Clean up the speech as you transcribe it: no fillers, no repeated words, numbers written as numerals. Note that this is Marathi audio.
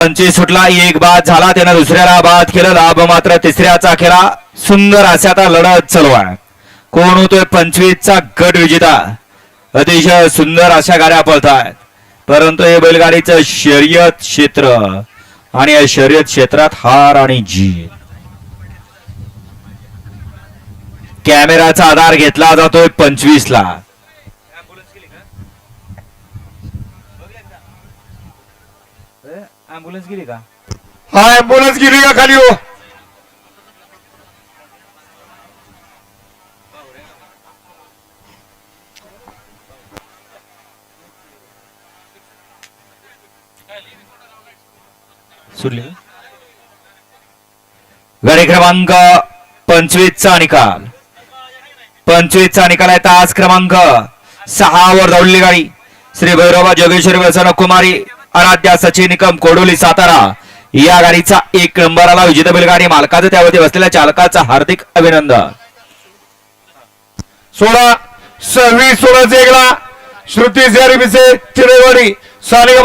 25 सुटला, एक बाद झाला, त्यानं दुसऱ्याला बाद केलं, लाभ मात्र तिसऱ्याचा केला. सुंदर अशा आता लढत चालू आहे. कोण होतोय 25चा गट विजेता. अतिशय सुंदर अशा गाड्या पळतायत, परंतु हे बैलगाडीचं शर्यत क्षेत्र आणि या शर्यत क्षेत्रात हार आणि जीत. कॅमेराचा आधार घेतला जातोय 25ला. ॲम्ब्युलन्स गेली का? हा ॲम्ब्युलन्स गेली का खाली हो? सुटली. गाडी क्रमांक 25चा निकाल. 25चा निकाल आहे. तास क्रमांक 6 वर धावलेली गाडी श्री भैरवा जोगेश्वरी व्यसन कुमारी आराध्या सचिन निकम कोडोली सातारा या गाडीचा 1 नंबरला विजेता बैलगाडी मालकाचं त्यावरती बसलेल्या चालकाचं हार्दिक अभिनंदन. 16 26 16 श्रुती शेरी बिसे चिरेवाडी सानिका